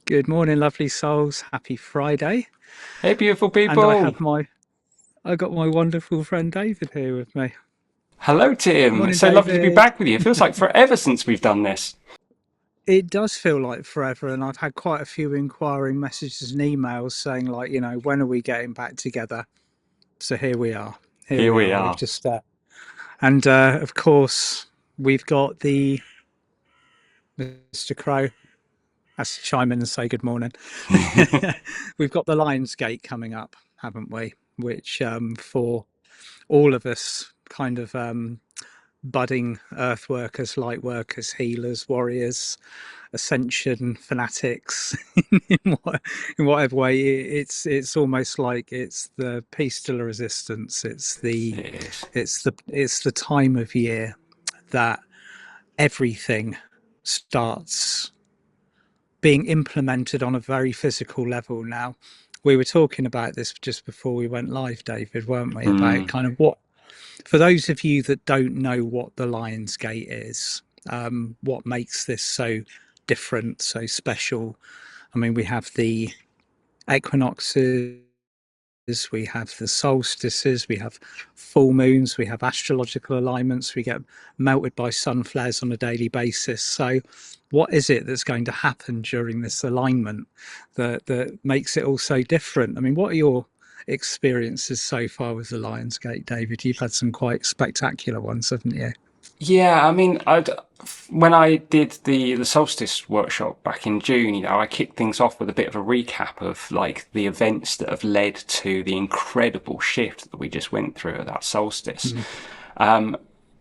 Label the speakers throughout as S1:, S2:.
S1: Good morning, lovely souls. Happy Friday.
S2: Hey, beautiful
S1: And
S2: people.
S1: I got my wonderful friend David here with me.
S2: Hello, Tim.
S1: Morning,
S2: It's so lovely to be
S1: David.
S2: back with you. It feels like forever since we've done this.
S1: It does feel like forever, and I've had quite a few inquiring messages and emails saying, like, when are we getting back together? So here we are. Here
S2: Here
S1: we
S2: we
S1: are. We've
S2: are.
S1: just, and of course, we've got the Mr. Crow has to chime in and say good morning. We've got the Lionsgate coming up, haven't we? Which, for all of us, kind of budding earth workers, light workers, healers, warriors, ascension fanatics, in, in whatever way, it's almost like it's the piece de la resistance.
S2: It is.
S1: It's the time of year that everything starts being implemented on a very physical level now. We were talking about this just before we went live, David, weren't we? About
S2: Mm.
S1: kind of what, for those of you that don't know what the Lion's Gate is, what makes this so different, so special. I mean, we have the equinoxes, we have the solstices, we have full moons, we have astrological alignments, we get melted by sun flares on a daily basis. So, what is it that's going to happen during this alignment that makes it all so different? I mean, what are your experiences so far with the Lion's Gate, David? You've had some quite spectacular ones, haven't you?
S2: Yeah, I mean, when I did the solstice workshop back in June, I kicked things off with a bit of a recap of like the events that have led to the incredible shift that we just went through at that solstice.
S1: Mm.
S2: Um,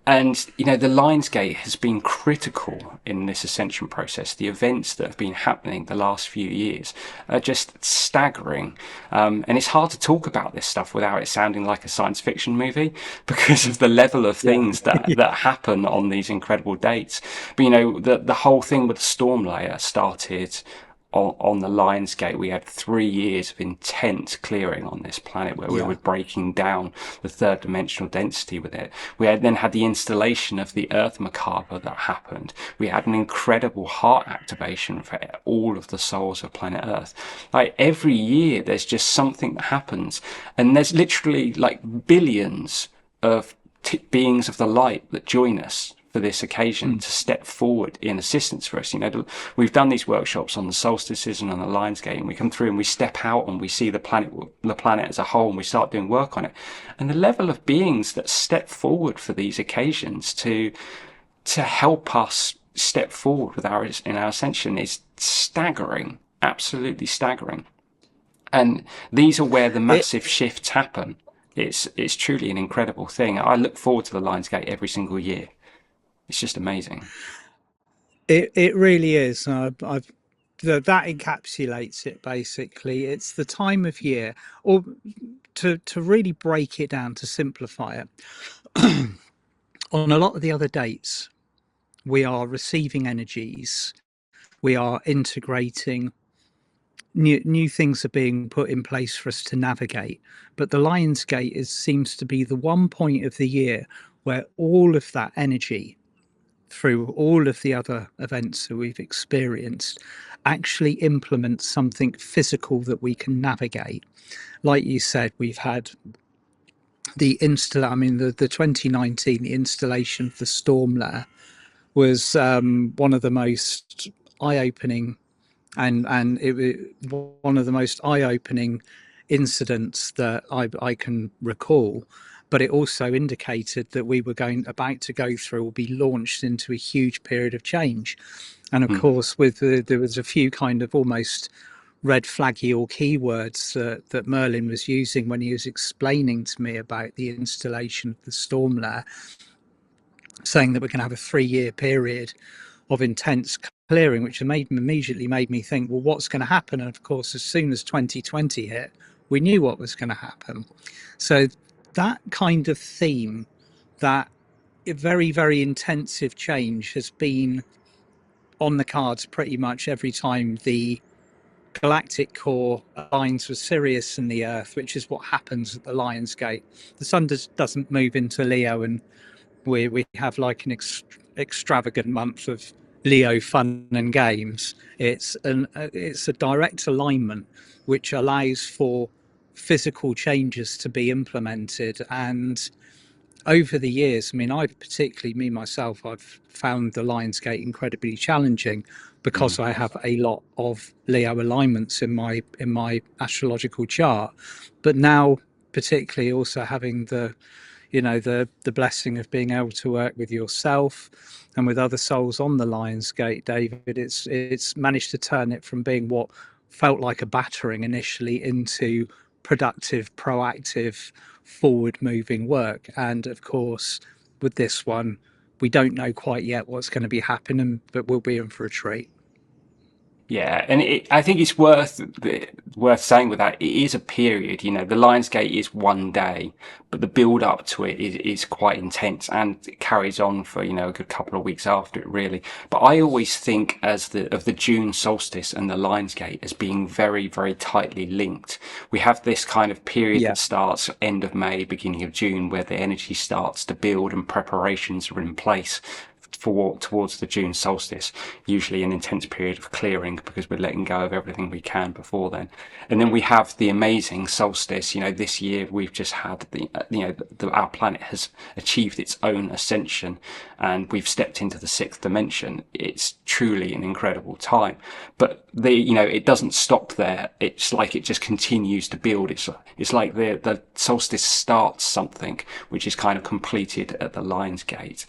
S2: And, the Lionsgate has been critical in this ascension process. The events that have been happening the last few years are just staggering. And it's hard to talk about this stuff without it sounding like a science fiction movie because of the level of
S1: Yeah.
S2: things that happen on these incredible dates. But, the whole thing with the storm layer started on the Lionsgate. We had 3 years of intense clearing on this planet where we
S1: Yeah.
S2: were breaking down the third dimensional density with it. Then had the installation of the Earth Macabre that happened. We had an incredible heart activation for all of the souls of planet Earth. Like every year, there's just something that happens, and there's literally like billions of beings of the light that join us for this occasion
S1: Mm.
S2: to step forward in assistance for us. We've done these workshops on the solstices and on the Lionsgate, and we come through and we step out and we see the planet as a whole, and we start doing work on it. And the level of beings that step forward for these occasions to help us step forward with our ascension is staggering, absolutely staggering. And these are where the
S1: It
S2: massive shifts happen. It's truly an incredible thing. I look forward to the Lionsgate every single year. It's just amazing.
S1: it really is. That encapsulates it basically. It's the time of year, or to really break it down, to simplify it, on a lot of the other dates, we are receiving energies, we are integrating, new things are being put in place for us to navigate. But the Lionsgate seems to be the one point of the year where all of that energy, through all of the other events that we've experienced, actually implements something physical that we can navigate. Like you said, we've had the 2019, the installation of the storm layer was one of the most eye-opening, and it was one of the most eye-opening incidents that I can recall. But it also indicated that we were about to go through or be launched into a huge period of change. And of
S2: Mm.
S1: course, there was a few kind of almost red flaggy or keywords that Merlin was using when he was explaining to me about the installation of the storm layer, saying that we're going to have a 3 year period of intense clearing, which immediately made me think, well, what's going to happen? And of course, as soon as 2020 hit, we knew what was going to happen. So that kind of theme, that very, very intensive change, has been on the cards pretty much every time the Galactic Core aligns with Sirius and the Earth, which is what happens at the Lion's Gate. The sun doesn't move into Leo, and we have like an extravagant month of Leo fun and games. It's a direct alignment which allows for physical changes to be implemented. And over the years, I mean, I've particularly, me myself, I've found the Lionsgate incredibly challenging because I have a lot of Leo alignments in my astrological chart. But now, particularly also having the blessing of being able to work with yourself and with other souls on the Lionsgate, David, it's managed to turn it from being what felt like a battering initially into productive, proactive, forward moving work. And of course, with this one, we don't know quite yet what's going to be happening, but we'll be in for a treat.
S2: Yeah, and I think it's worth saying with that, it is a period. You know, the Lionsgate is one day, but the build up to it is quite intense, and it carries on for, you know, a good couple of weeks after it, really. But I always think of the June solstice and the Lionsgate as being very, very tightly linked. We have this kind of period
S1: Yeah.
S2: that starts end of May, beginning of June, where the energy starts to build and preparations are in place towards the June solstice, usually an intense period of clearing because we're letting go of everything we can before then. And then we have the amazing solstice. You know, this year we've just had our planet has achieved its own ascension and we've stepped into the sixth dimension. It's truly an incredible time. But it doesn't stop there. It's like it just continues to build. It's like the solstice starts something which is kind of completed at the Lionsgate.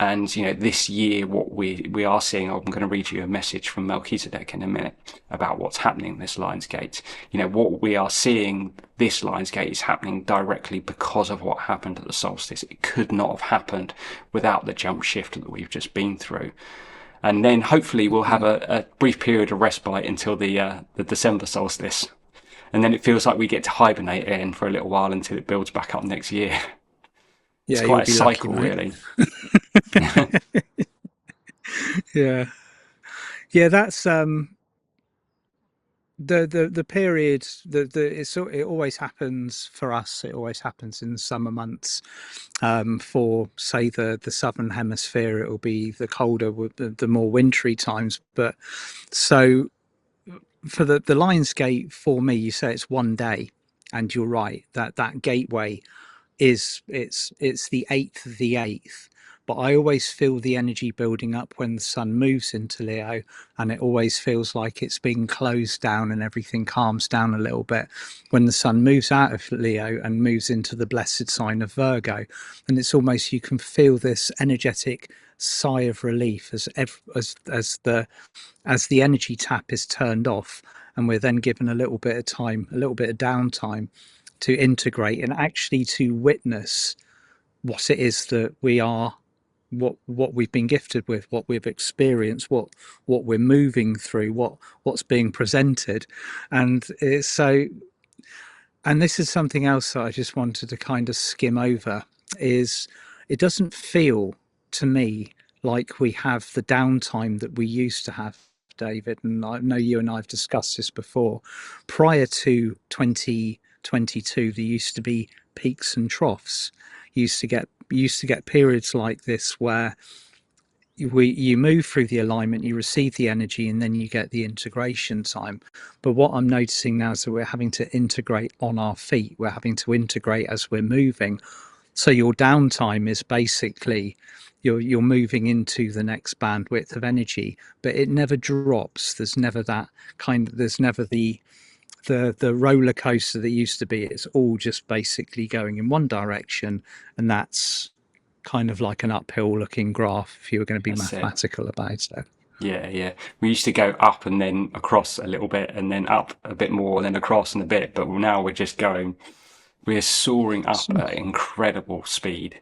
S2: And, you know, this year, what we are seeing, I'm going to read you a message from Melchizedek in a minute about what's happening in this Lionsgate. You know, what we are seeing, this Lionsgate is happening directly because of what happened at the solstice. It could not have happened without the jump shift that we've just been through. And then hopefully we'll have a brief period of respite until the December solstice. And then it feels like we get to hibernate in for a little while until it builds back up next year. It's
S1: Yeah, you'll
S2: quite a
S1: be lucky,
S2: cycle,
S1: mate.
S2: really.
S1: Yeah. Yeah, that's the period it always happens for us. It always happens in the summer months. For say the southern hemisphere, it will be the colder, the more wintry times. But so for the Lionsgate, for me, you say it's one day, and you're right that gateway it's the 8th of the 8th, but I always feel the energy building up when the sun moves into Leo, and it always feels like it's being closed down and everything calms down a little bit when the sun moves out of Leo and moves into the blessed sign of Virgo. And it's almost, you can feel this energetic sigh of relief as the energy tap is turned off, and we're then given a little bit of time, a little bit of downtime to integrate and actually to witness what it is that we are, what we've been gifted with, what we've experienced, what we're moving through, what's being presented. And it's so, and this is something else that I just wanted to kind of skim over, is it doesn't feel to me like we have the downtime that we used to have, David. And I know you and I have discussed this before. Prior to 2022, there used to be peaks and troughs. You used to get periods like this where you move through the alignment, you receive the energy, and then you get the integration time. But what I'm noticing now is that we're having to integrate on our feet. We're having to integrate as we're moving. So your downtime is basically you're moving into the next bandwidth of energy, but it never drops. There's never that there's never the roller coaster that used to be. It's all just basically going in one direction, and that's kind of like an uphill looking graph if you were going to be
S2: That's it.
S1: mathematical about it.
S2: Yeah, yeah. We used to go up and then across a little bit and then up a bit more and then across and a bit. But now we're soaring up
S1: So,
S2: at incredible speed.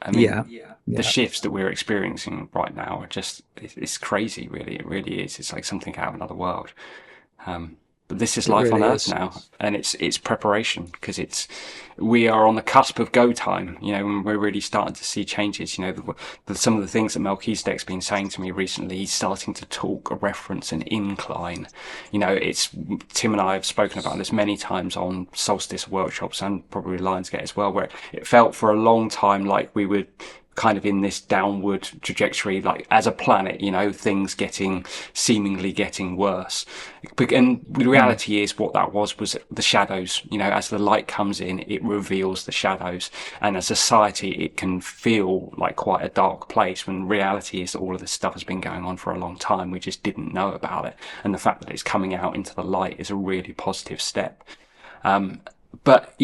S2: I
S1: yeah,
S2: mean, the
S1: yeah,
S2: shifts that we're experiencing right now are it's crazy, really. It really is. It's like something out of another world. But this is
S1: it
S2: life on
S1: really
S2: Earth
S1: is.
S2: now, and it's preparation because we are on the cusp of go time, you know, and we're really starting to see changes. You know, some of the things that Melchizedek's been saying to me recently, he's starting to talk a reference an incline. You know, it's Tim and I have spoken about this many times on solstice workshops and probably Lionsgate as well, where it felt for a long time like we were kind of in this downward trajectory, like as a planet, things seemingly getting worse. And the
S1: Mm.
S2: reality is what that was the shadows. As the light comes in, it reveals the shadows. And as a society, it can feel like quite a dark place, when reality is that all of this stuff has been going on for a long time. We just didn't know about it. And the fact that it's coming out into the light is a really positive step. But,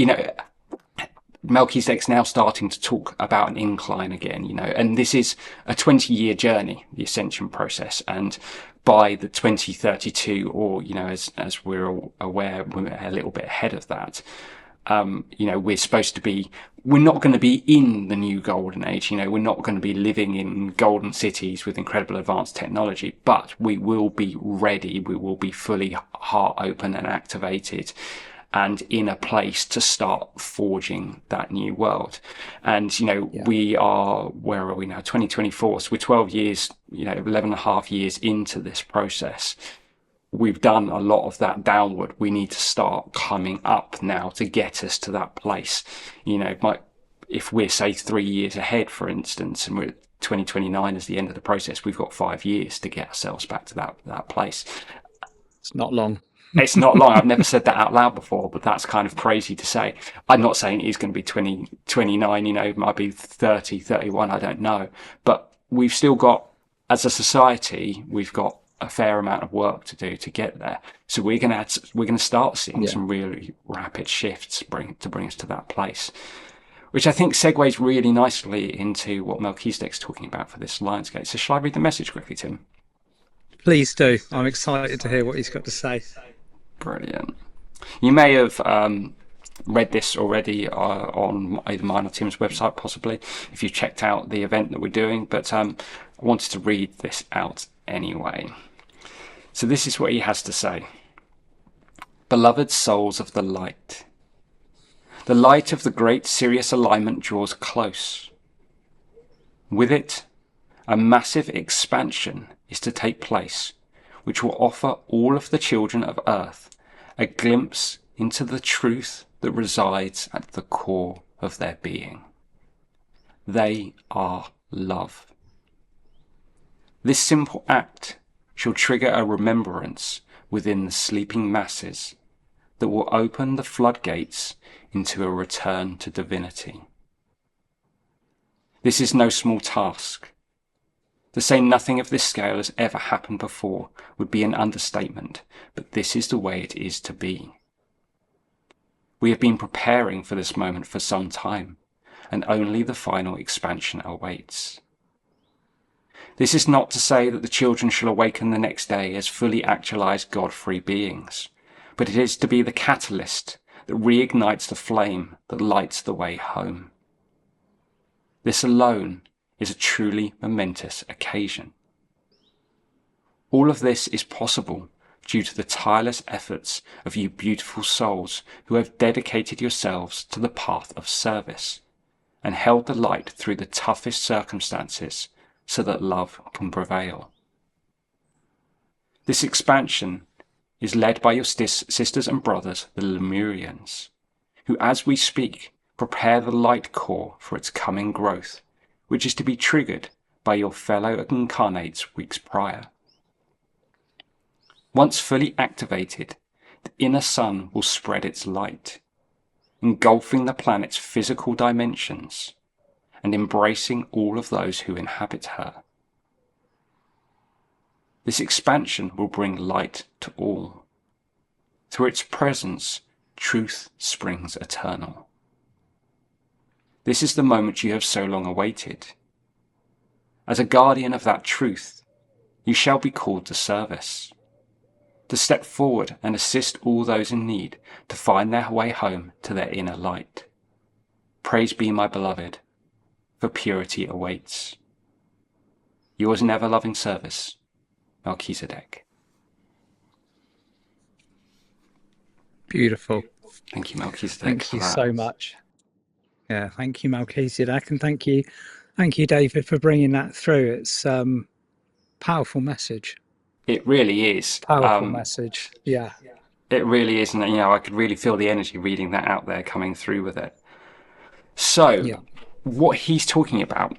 S2: Melchizedek's now starting to talk about an incline again, and this is a 20-year journey, the ascension process. And by the 2032, or, as we're all aware, we're a little bit ahead of that. We're not going to be in the new golden age. We're not going to be living in golden cities with incredible advanced technology, but we will be ready. We will be fully heart open and activated, and in a place to start forging that new world. And, we are, where are we now? 2024. So we're 12 years, 11 and a half years into this process. We've done a lot of that downward. We need to start coming up now to get us to that place. If we're, say, 3 years ahead, for instance, and we're 2029 is the end of the process, we've got 5 years to get ourselves back to that place.
S1: It's not long.
S2: It's not long. I've never said that out loud before, but that's kind of crazy to say. I'm not saying he's going to be 20, 29, it might be 30, 31, I don't know. But we've still got, as a society, we've got a fair amount of work to do to get there. So we're going to start seeing some really rapid shifts to bring us to that place, which I think segues really nicely into what Melchizedek's talking about for this Lionsgate. So shall I read the message quickly, Tim?
S1: Please do. I'm excited to hear what he's got to say.
S2: Brilliant. You may have read this already on either mine or Tim's website, possibly, if you checked out the event that we're doing, but I wanted to read this out anyway. So this is what he has to say. Beloved souls of the light of the great Sirius alignment draws close. With it, a massive expansion is to take place, which will offer all of the children of Earth a glimpse into the truth that resides at the core of their being. They are love. This simple act shall trigger a remembrance within the sleeping masses that will open the floodgates into a return to divinity. This is no small task. To say nothing of this scale has ever happened before would be an understatement, but this is the way it is to be. We have been preparing for this moment for some time, and only the final expansion awaits. This is not to say that the children shall awaken the next day as fully actualized God-free beings, but it is to be the catalyst that reignites the flame that lights the way home. This alone is a truly momentous occasion. All of this is possible due to the tireless efforts of you beautiful souls who have dedicated yourselves to the path of service and held the light through the toughest circumstances so that love can prevail. This expansion is led by your sisters and brothers, the Lemurians, who as we speak prepare the light core for its coming growth, which is to be triggered by your fellow incarnates weeks prior. Once fully activated, the inner sun will spread its light, engulfing the planet's physical dimensions and embracing all of those who inhabit her. This expansion will bring light to all. Through its presence, truth springs eternal. This is the moment you have so long awaited. As a guardian of that truth, you shall be called to service, to step forward and assist all those in need to find their way home to their inner light. Praise be, my beloved, for purity awaits. Yours in ever-loving service, Melchizedek.
S1: Beautiful.
S2: Thank you, Melchizedek.
S1: Thank you so much. Yeah, thank you, Melchizedek, and thank you, David, for bringing that through. It's powerful message.
S2: It really is.
S1: Powerful message. Yeah.
S2: It really is, and I could really feel the energy reading that out there coming through with it. So, what he's talking about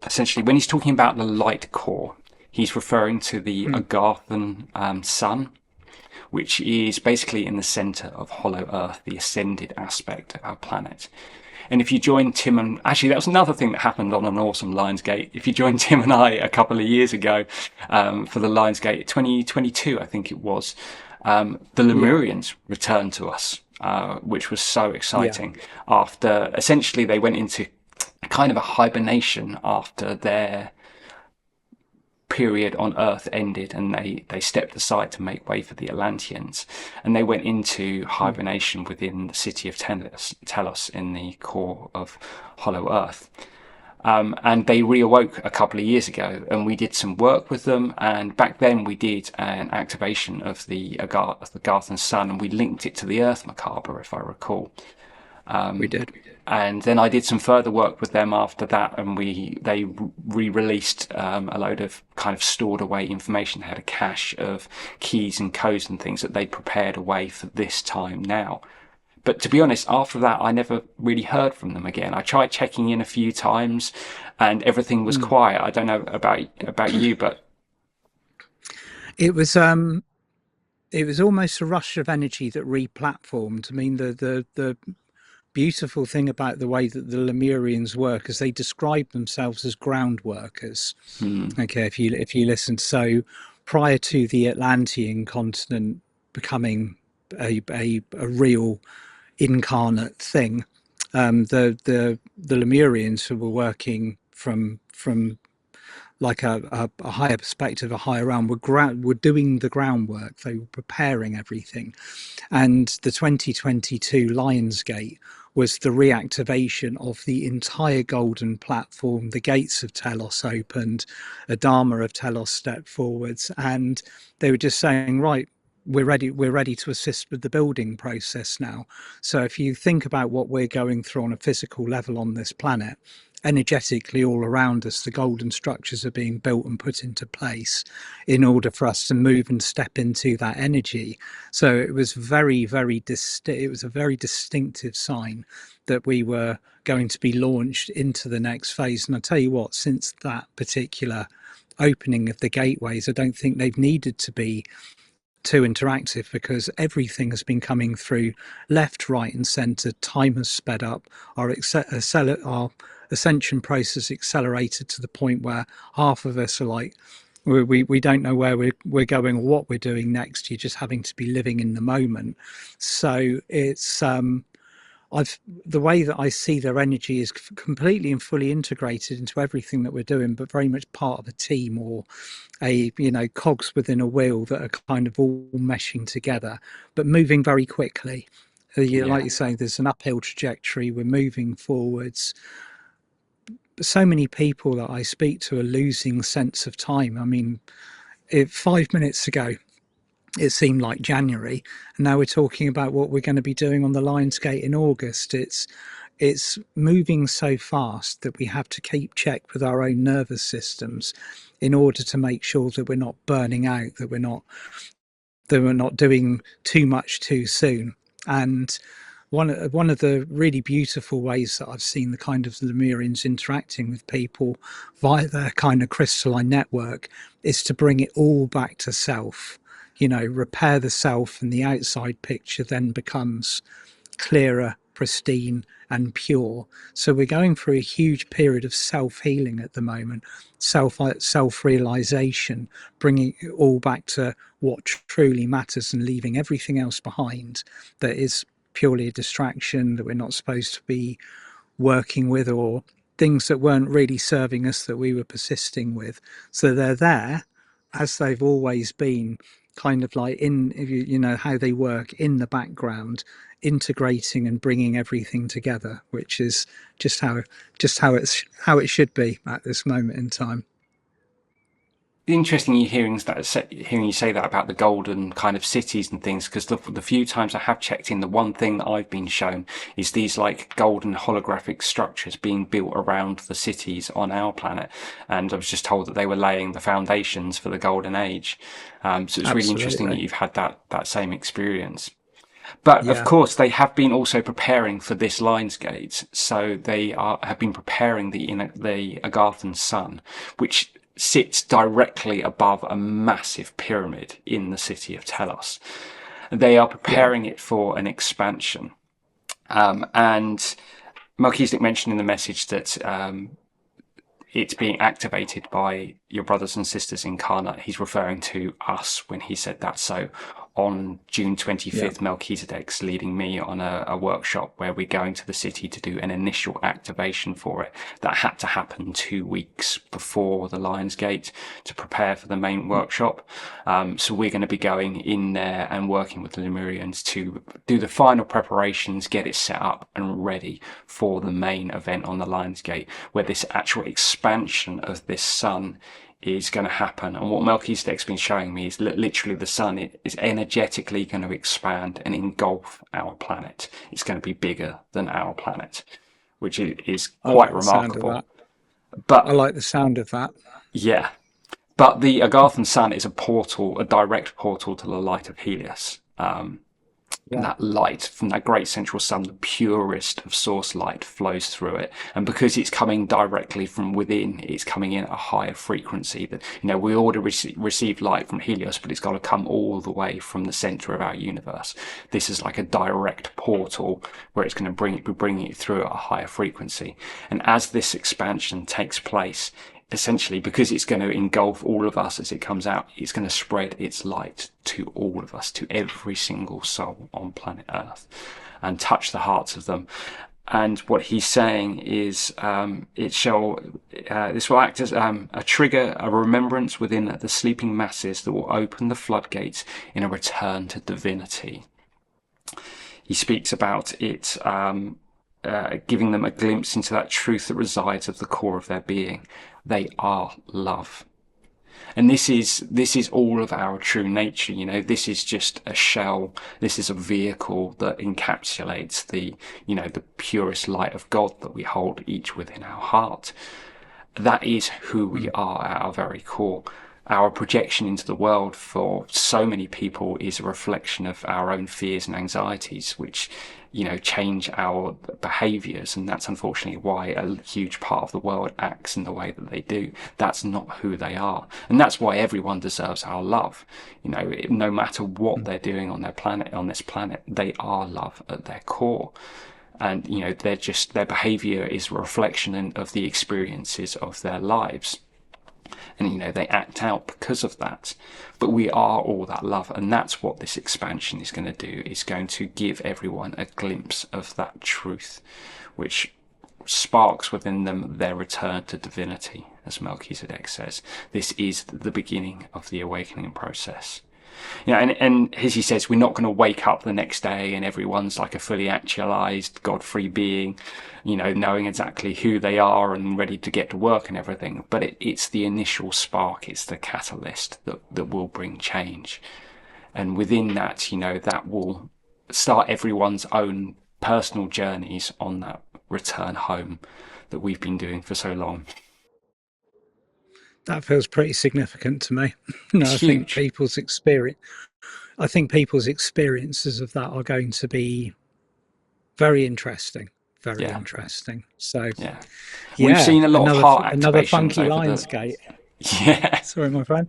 S2: essentially, when he's talking about the light core, he's referring to the
S1: Mm.
S2: Agarthan sun, which is basically in the center of Hollow Earth, the ascended aspect of our planet. And if you join Tim and actually, that was another thing that happened on an awesome Lionsgate. If you joined Tim and I a couple of years ago for the Lionsgate 2022, I think it was, the
S1: Yeah,
S2: Lemurians returned to us, which was so
S1: yeah.
S2: exciting. After essentially they went into kind of a hibernation after their period on Earth ended, and they stepped aside to make way for the Atlanteans, and they went into
S1: Mm.
S2: hibernation within the city of Telos in the core of Hollow Earth. And they reawoke a couple of years ago, and we did some work with them. And back then, we did an activation of the Garthan Sun, and we linked it to the Earth Macabre, if I recall.
S1: We did.
S2: And then I did some further work with them after that, and they re-released a load of kind of stored away information. They had a cache of keys and codes and things that they prepared away for this time now. But to be honest, after that, I never really heard from them again. I tried checking in a few times, and everything was
S1: Mm.
S2: quiet. I don't know about you, but
S1: It was it was almost a rush of energy that re-platformed. I mean, the beautiful thing about the way that the Lemurians work is they describe themselves as ground workers.
S2: hmm,
S1: Okay, if you listen, so prior to the Atlantean continent becoming a real incarnate thing, the Lemurians who were working from like a higher perspective, a higher realm, were doing the groundwork. They were preparing everything, and the 2022 Lionsgate was the reactivation of the entire golden platform. The gates of Telos opened, Adama of Telos stepped forwards, and they were just saying, right, we're ready to assist with the building process now. So if you think about what we're going through on a physical level on this planet, energetically all around us, the golden structures are being built and put into place in order for us to move and step into that energy. So it was it was a very distinctive sign that we were going to be launched into the next phase. And I tell you what, since that particular opening of the gateways, I don't think they've needed to be too interactive because everything has been coming through left, right, and centre. Time has sped up. Our ascension process accelerated to the point where half of us are like, we don't know where we're going or what we're doing next. You're just having to be living in the moment. So it's I've the way that I see their energy is completely and fully integrated into everything that we're doing, but very much part of a team or a cogs within a wheel that are kind of all meshing together, but moving very quickly. Like
S2: yeah.
S1: you say, there's an uphill trajectory. We're moving forwards. But so many people that I speak to are losing sense of time. I mean, 5 minutes ago, it seemed like January, and now we're talking about what we're going to be doing on the Lionsgate in August. It's moving so fast that we have to keep check with our own nervous systems in order to make sure that we're not burning out, that we're not doing too much too soon. And one of the really beautiful ways that I've seen the kind of Lemurians interacting with people via their kind of crystalline network is to bring it all back to self. Repair the self, and the outside picture then becomes clearer, pristine, and pure. So we're going through a huge period of self healing at the moment, self realization, bringing it all back to what truly matters and leaving everything else behind that is purely a distraction that we're not supposed to be working with, or things that weren't really serving us that we were persisting with. So they're there as they've always been, kind of like in, how they work in the background, integrating and bringing everything together, which is just how it should be at this moment in time.
S2: Interesting you hearing you say that about the golden kind of cities and things, because the few times I have checked in, the one thing that I've been shown is these like golden holographic structures being built around the cities on our planet, and I was just told that they were laying the foundations for the golden age. So it's really interesting that
S1: Absolutely.
S2: you've had that same experience. But of
S1: Yeah.
S2: course, they have been also preparing for this Lionsgate. So have been preparing the Agarthan sun, which sits directly above a massive pyramid in the city of Telos. They are
S1: Yeah.
S2: preparing it for an expansion. And Melchizedek mentioned in the message that it's being activated by your brothers and sisters incarnate. He's referring to us when he said that. So on June
S1: Yeah.
S2: 25th, Melchizedek's leading me on a workshop where we're going to the city to do an initial activation for it. That had to happen 2 weeks before the Lion's Gate to prepare for the main workshop. So we're going to be going in there and working with the Lemurians to do the final preparations, get it set up and ready for the main event on the Lion's Gate, where this actual expansion of this sun is going to happen. And what Melchizedek's been showing me is that literally the sun is energetically going to expand and engulf our planet. It's going to be bigger than our planet, which is
S1: I
S2: quite
S1: like the sound of
S2: remarkable.
S1: that. I
S2: But
S1: like the sound of that.
S2: yeah, but the Agarthan sun is a portal, a direct portal to the light of Helios.
S1: Yeah.
S2: That light from that great central sun, the purest of source light, flows through it. And because it's coming directly from within, it's coming in at a higher frequency. That, we already receive light from Helios, but it's got to come all the way from the center of our universe. This is like a direct portal where it's going to be bringing it through at a higher frequency. And as this expansion takes place, essentially, because it's going to engulf all of us as it comes out, it's going to spread its light to all of us, to every single soul on planet Earth, and touch the hearts of them. And what he's saying is, this will act as a trigger, a remembrance within the sleeping masses that will open the floodgates in a return to divinity. He speaks about it giving them a glimpse into that truth that resides at the core of their being. They are love. And this is all of our true nature. This is just a shell. This is a vehicle that encapsulates the purest light of God that we hold each within our heart. That is who we are at our very core. Our projection into the world for so many people is a reflection of our own fears and anxieties, which change our behaviors. And that's unfortunately why a huge part of the world acts in the way that they do. That's not who they are. And that's why everyone deserves our love. No matter what they're doing on this planet, they are love at their core. And, their behavior is a reflection of the experiences of their lives. And, they act out because of that. But we are all that love. And that's what this expansion is going to do. It's going to give everyone a glimpse of that truth, which sparks within them their return to divinity, as Melchizedek says. This is the beginning of the awakening process. And as he says, we're not going to wake up the next day and everyone's like a fully actualized God-free being, knowing exactly who they are and ready to get to work and everything. But it's the initial spark, it's the catalyst that will bring change. And within that, that will start everyone's own personal journeys on that return home that we've been doing for so long.
S1: That feels pretty significant to me.
S2: It's
S1: I think
S2: huge.
S1: people's experiences of that are going to be very interesting. Very
S2: Yeah.
S1: interesting. So,
S2: Yeah. We've
S1: yeah,
S2: seen a lot of heart
S1: another
S2: activations
S1: funky
S2: over the.
S1: Lionsgate.
S2: Yeah.
S1: Sorry, my friend.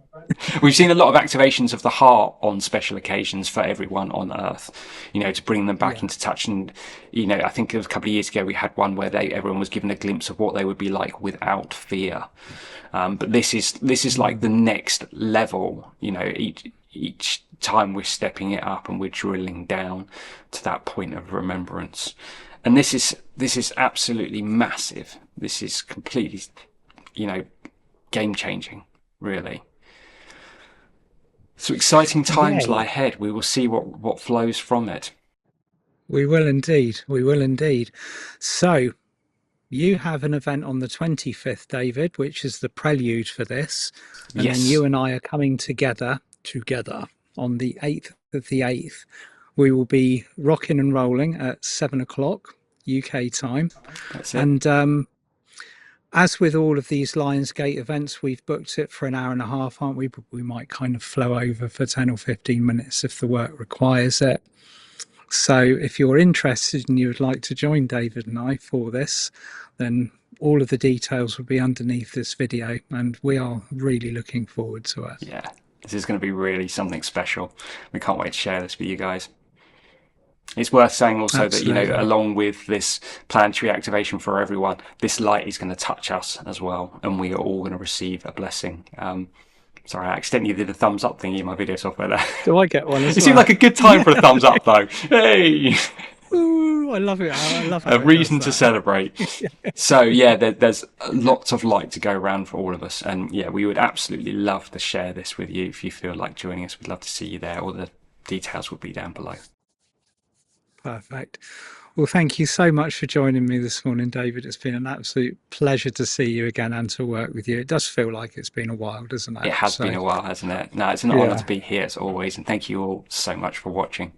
S2: We've seen a lot of activations of the heart on special occasions for everyone on Earth, to bring them back
S1: Yeah.
S2: into touch. And, I think it was a couple of years ago we had one where everyone was given a glimpse of what they would be like without fear. But this is like the next level, each time we're stepping it up and we're drilling down to that point of remembrance. And this is absolutely massive. This is completely, game changing, really. So exciting times lie
S1: Yay.
S2: ahead. We will see what flows from it.
S1: We will indeed. We will indeed. So, you have an event on the 25th, David, which is the prelude for this. And then
S2: Yes,
S1: you and I are coming together on the 8th of the 8th. We will be rocking and rolling at 7 o'clock UK time.
S2: that's it.
S1: And as with all of these Lionsgate events, we've booked it for an hour and a half, aren't we? But we might kind of flow over for 10 or 15 minutes if the work requires it. So if you're interested and you would like to join David and I for this, then all of the details will be underneath this video, and we are really looking forward to it.
S2: Yeah, this is going to be really something special. We can't wait to share this with you guys. It's worth saying also that,
S1: Absolutely.
S2: along with this planetary activation for everyone, this light is going to touch us as well, and we are all going to receive a blessing. Sorry, I accidentally did a thumbs up thingy in my video software there.
S1: Do I get one as
S2: It
S1: well?
S2: seemed like a good time for a thumbs up, though. Hey!
S1: Ooh, I love it. I love how
S2: A
S1: it does
S2: reason to
S1: that.
S2: celebrate. So, yeah, there's lots of light to go around for all of us. And, yeah, we would absolutely love to share this with you. If you feel like joining us, we'd love to see you there. All the details will be down below.
S1: Perfect. Well, thank you so much for joining me this morning, David. It's been an absolute pleasure to see you again and to work with you. It does feel like it's been a while, doesn't it?
S2: It has been
S1: So,
S2: a while, hasn't it? No, it's an honour to
S1: yeah.
S2: be here as always. And thank you all so much for watching.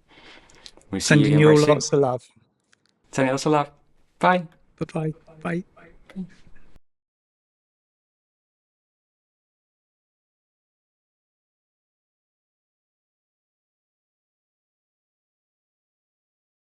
S2: We'll see you
S1: Sending
S2: again
S1: you
S2: very
S1: all
S2: soon.
S1: lots of love.
S2: Sending lots of love. Bye.
S1: Bye-bye. Bye.